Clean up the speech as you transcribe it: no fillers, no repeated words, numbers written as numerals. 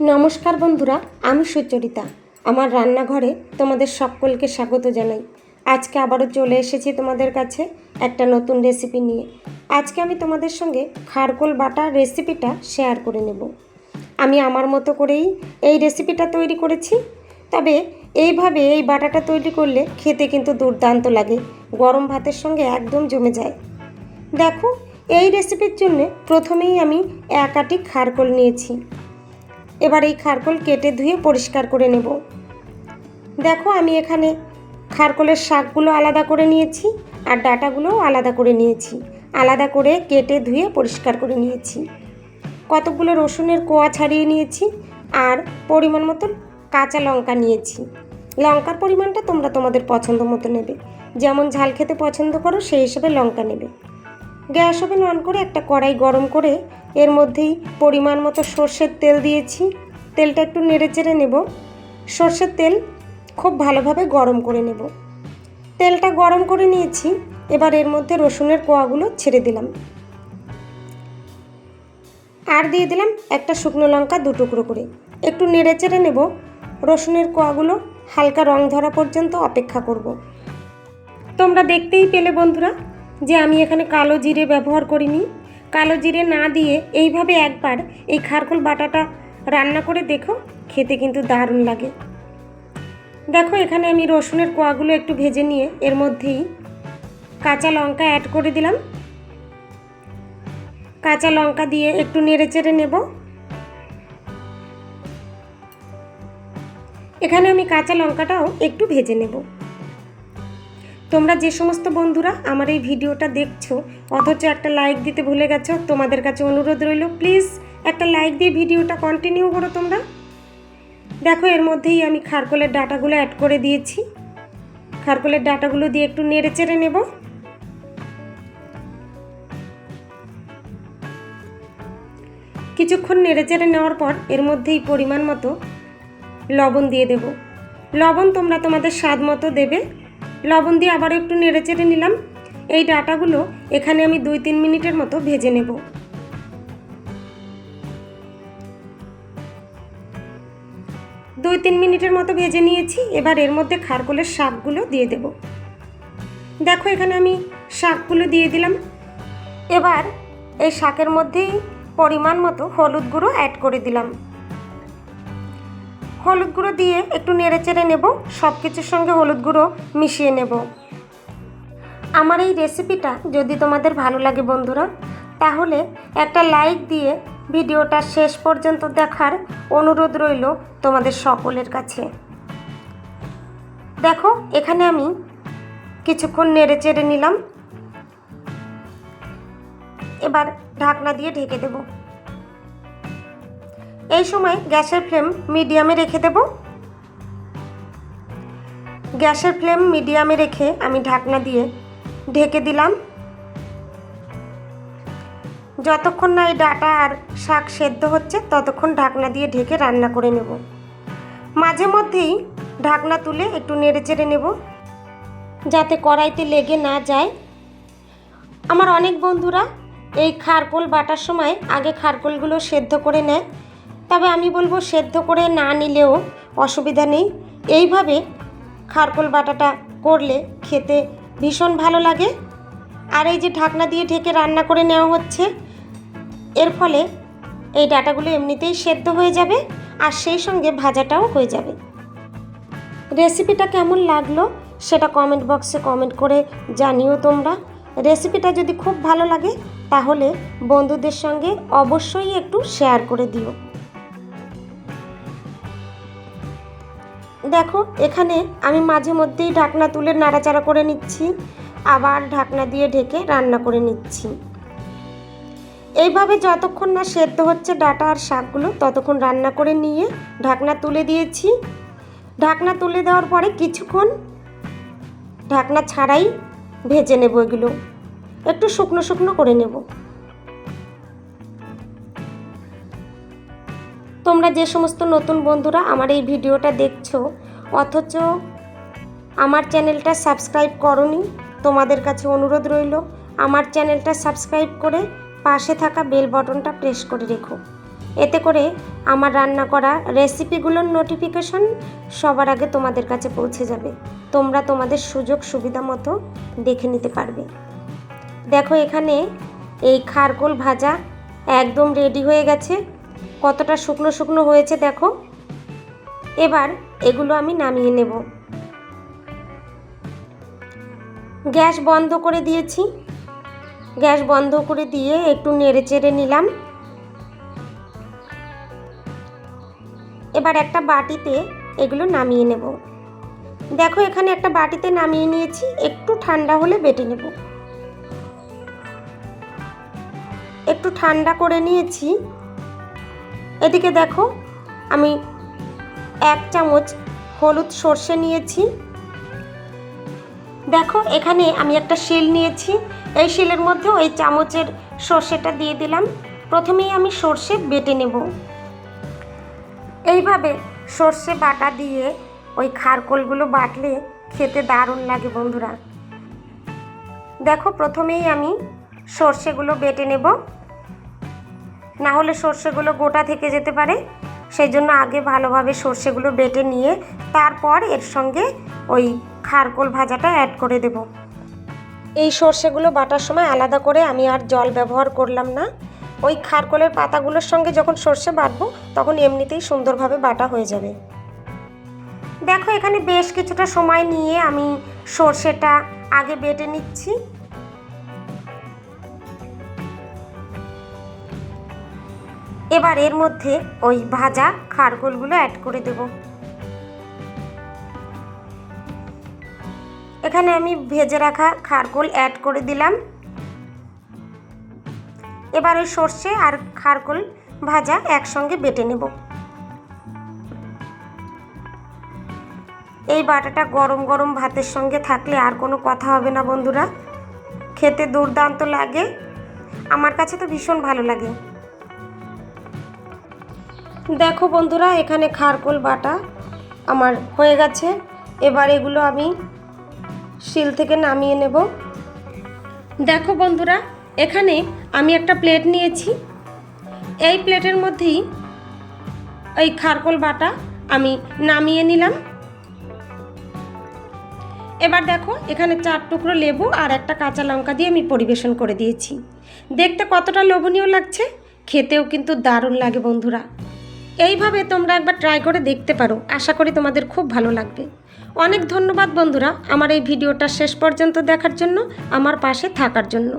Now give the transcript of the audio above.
নমস্কার বন্ধুরা, আমি সুচরিতা। আমার রান্নাঘরে তোমাদের সকলকে স্বাগত জানাই। আজকে আবারও চলে এসেছি তোমাদের কাছে একটা নতুন রেসিপি নিয়ে। আজকে আমি তোমাদের সঙ্গে খারকোল বাটা রেসিপিটা শেয়ার করে নেব। আমি আমার মতো করেই এই রেসিপিটা তৈরি করেছি। তবে এইভাবে এই বাটাটা তৈরি করলে খেতে কিন্তু দুর্দান্ত লাগে, গরম ভাতের সঙ্গে একদম জমে যায়। দেখো, এই রেসিপির জন্য প্রথমেই আমি 1 আটি খারকোল নিয়েছি। এবার এই খারকোল কেটে ধুয়ে পরিষ্কার করে নেব। দেখো, আমি এখানে খারকোলের শাকগুলো আলাদা করে নিয়েছি আর ডাঁটাগুলোও আলাদা করে নিয়েছি। আলাদা করে কেটে ধুয়ে পরিষ্কার করে নিয়েছি। কতগুলো রসুনের কোয়া ছাড়িয়ে নিয়েছি আর পরিমাণ মতো কাঁচা লঙ্কা নিয়েছি। লঙ্কার পরিমাণটা তোমরা তোমাদের পছন্দ মতো নেবে, যেমন ঝাল খেতে পছন্দ করো সেই হিসেবে লঙ্কা নেবে। গ্যাস ওভেন অন করে একটা কড়াই গরম করে এর মধ্যেই পরিমাণ মতো সর্ষের তেল দিয়েছি। তেলটা একটু নেড়েচেড়ে নেব। সর্ষের তেল খুব ভালোভাবে গরম করে নেব। তেলটা গরম করে নিয়েছি। এবার এর মধ্যে রসুনের কোয়াগুলো ছেড়ে দিলাম আর দিয়ে দিলাম একটা শুকনো লঙ্কা 2 টুকরো করে। একটু নেড়েচেড়ে নেব। রসুনের কোয়াগুলো হালকা রং ধরা পর্যন্ত অপেক্ষা করব। তোমরা দেখতেই পেলে বন্ধুরা যে আমি এখানে কালো জিরে ব্যবহার করিনি। কালো জিরে না দিয়ে এইভাবে একবার এই খারকোল বাটাটা রান্না করে দেখো, খেতে কিন্তু দারুণ লাগে। দেখো, এখানে আমি রসুনের কোয়াগুলো একটু ভেজে নিয়ে এর মধ্যেই কাঁচা লঙ্কা অ্যাড করে দিলাম। কাঁচা লঙ্কা দিয়ে একটু নেড়েচেড়ে নেব। এখানে আমি কাঁচা লঙ্কাটাও একটু ভেজে নেব। তোমরা যে সমস্ত বন্ধুরা আমার এই ভিডিওটা দেখছো অথচ একটা লাইক দিতে ভুলে গেছো, তোমাদের কাছে অনুরোধ রইল, প্লিজ একটা লাইক দিয়ে ভিডিওটা কন্টিনিউ করো তোমরা। দেখো, এর মধ্যেই আমি খারকোলের ডাঁটাগুলো অ্যাড করে দিয়েছি। খারকোলের ডাঁটাগুলো দিয়ে একটু নেড়েচেড়ে নেব। কিছুক্ষণ নেড়েচেড়ে নেওয়ার পর এর মধ্যেই পরিমাণ মতো লবণ দিয়ে দেব। লবণ তোমরা তোমাদের স্বাদ মতো দেবে। লবণ দিয়ে আবারও একটু নেড়েচেড়ে নিলাম। এই ডাঁটাগুলো এখানে আমি 2-3 মিনিটের মতো ভেজে নেব। 2-3 মিনিটের মতো ভেজে নিয়েছি। এবার এর মধ্যে খারকোলের শাকগুলো দিয়ে দেব। দেখো, এখানে আমি শাকগুলো দিয়ে দিলাম। এবার এই শাকের মধ্যেই পরিমাণ মতো হলুদ গুঁড়ো অ্যাড করে দিলাম। হলুদ গুঁড়ো দিয়ে একটু নেড়েচেড়ে নেব। সব কিছুর সঙ্গে হলুদ গুঁড়ো মিশিয়ে নেব। আমার এই রেসিপিটা যদি তোমাদের ভালো লাগে বন্ধুরা, তাহলে একটা লাইক দিয়ে ভিডিওটা শেষ পর্যন্ত দেখার অনুরোধ রইল তোমাদের সকলের কাছে। দেখো, এখানে আমি কিছুক্ষণ নেড়েচেড়ে নিলাম। এবার ঢাকনা দিয়ে ঢেকে দেব। এই সময় গ্যাসের ফ্লেম মিডিয়ামে রেখে দেব। গ্যাসের ফ্লেম মিডিয়ামে রেখে আমি ঢাকনা দিয়ে ঢেকে দিলাম। যতক্ষণ না এই ডাঁটা আর শাক সেদ্ধ হচ্ছে ততক্ষণ ঢাকনা দিয়ে ঢেকে রান্না করে নেব। মাঝে মধ্যেই ঢাকনা তুলে একটু নেড়েচেড়ে নেব যাতে কড়াইতে লেগে না যায়। আমার অনেক বন্ধুরা এই খারকোল বাটার সময় আগে খারকোলগুলো সেদ্ধ করে নেয়। তবে আমি বলবো সেদ্ধ করে না নিলেও অসুবিধা নেই। এইভাবে খারকোল বাটাটা করলে খেতে ভীষণ ভালো লাগে। আর এই যে ঢাকনা দিয়ে ঢেকে রান্না করে নেওয়া হচ্ছে, এর ফলে এই ডাঁটাগুলো এমনিতেই সেদ্ধ হয়ে যাবে আর সেই সঙ্গে ভাজাটাও হয়ে যাবে। রেসিপিটা কেমন লাগলো সেটা কমেন্ট বক্সে কমেন্ট করে জানিও তোমরা। রেসিপিটা যদি খুব ভালো লাগে তাহলে বন্ধুদের সঙ্গে অবশ্যই একটু শেয়ার করে দিও। দেখো, এখানে আমি মাঝে মধ্যেই ঢাকনা তুলে নাড়াচাড়া করে নিচ্ছি, আবার ঢাকনা দিয়ে ঢেকে রান্না করে নিচ্ছি। এইভাবে যতক্ষণ না সেদ্ধ হচ্ছে ডাঁটা আর শাকগুলো ততক্ষণ রান্না করে নিয়ে ঢাকনা তুলে দিয়েছি। ঢাকনা তুলে দেওয়ার পরে কিছুক্ষণ ঢাকনা ছাড়াই ভেজে নেব। এগুলো একটু শুকনো শুকনো করে নেব। তোমরা যে সমস্ত নতুন বন্ধুরা আমার এই ভিডিওটা দেখছো অথচ আমার চ্যানেলটা সাবস্ক্রাইব করোনি, তোমাদের কাছে অনুরোধ রইল আমার চ্যানেলটা সাবস্ক্রাইব করে পাশে থাকা বেল বাটনটা প্রেস করে রেখো। এতে করে আমার রান্না করা রেসিপিগুলোর নোটিফিকেশন সবার আগে তোমাদের কাছে পৌঁছে যাবে। তোমরা তোমাদের সুযোগ সুবিধা মতো দেখে নিতে পারবে। দেখো এখানে এই খারকোল ভাজা একদম রেডি হয়ে গেছে। কতটা শুকনো শুকনো হয়েছে দেখো। এবার এগুলো আমি নামিয়ে নেব। গ্যাস বন্ধ করে দিয়েছি। গ্যাস বন্ধ করে দিয়ে একটু নেড়ে চেড়ে নিলাম। এবার একটা বাটিতে এগুলো নামিয়ে নেব। দেখো এখানে একটা বাটিতে নামিয়ে নিয়েছি, একটু ঠান্ডা হলে বেটে নেব। একটু ঠান্ডা করে নিয়েছি। এদিকে দেখো আমি 1 চামচ হলুদ সর্ষে নিয়েছি। দেখো এখানে আমি একটা শিল নিয়েছি, এই শিলের মধ্যে ওই চামচের সর্ষেটা দিয়ে দিলাম। প্রথমেই আমি সর্ষে বেটে নেব। এইভাবে সর্ষে বাটা দিয়ে ওই খারকোলগুলো বাটলে খেতে দারুণ লাগে বন্ধুরা। দেখো প্রথমেই আমি সর্ষেগুলো বেটে নেব, না হলে সর্ষেগুলো গোটা থেকে যেতে পারে। সেই জন্য আগে ভালোভাবে সর্ষেগুলো বেটে নিয়ে তারপর এর সঙ্গে ওই খারকোল ভাজাটা অ্যাড করে দেব। এই সর্ষেগুলো বাটার সময় আলাদা করে আমি আর জল ব্যবহার করলাম না। ওই খারকোলের পাতাগুলোর সঙ্গে যখন সর্ষে বাটবো তখন এমনিতেই সুন্দরভাবে বাটা হয়ে যাবে। দেখো এখানে বেশ কিছুটা সময় নিয়ে আমি সর্ষেটা আগে বেটে নিচ্ছি। এবার এর মধ্যে ওই ভাজা খারকোলগুলো অ্যাড করে দেব। এখানে আমি ভেজে রাখা খারকোল অ্যাড করে দিলাম। এবার ওই সর্ষে আর খারকোল ভাজা একসঙ্গে বেটে নেব। এই বাটাটা গরম গরম ভাতের সঙ্গে থাকলে আর কোনো কথা হবে না বন্ধুরা, খেতে দুর্দান্ত লাগে। আমার কাছে তো ভীষণ ভালো লাগে। দেখো বন্ধুরা এখানে খারকোল বাটা আমার হয়ে গেছে। এবার এগুলো আমি শিল থেকে নামিয়ে নেব। দেখো বন্ধুরা এখানে আমি একটা প্লেট নিয়েছি। এই প্লেটের মধ্যেই এই খারকোল বাটা আমি নামিয়ে নিলাম। এবার দেখো এখানে 4 টুকরো লেবু আর একটা কাঁচা লঙ্কা দিয়ে আমি পরিবেশন করে দিয়েছি। দেখতে কতটা লোভনীয় লাগছে, খেতেও কিন্তু দারুণ লাগে বন্ধুরা। এইভাবে তোমরা একবার ট্রাই করে দেখতে পারো, আশা করি তোমাদের খুব ভালো লাগবে। অনেক ধন্যবাদ বন্ধুরা আমার এই ভিডিওটা শেষ পর্যন্ত দেখার জন্য, আমার পাশে থাকার জন্য।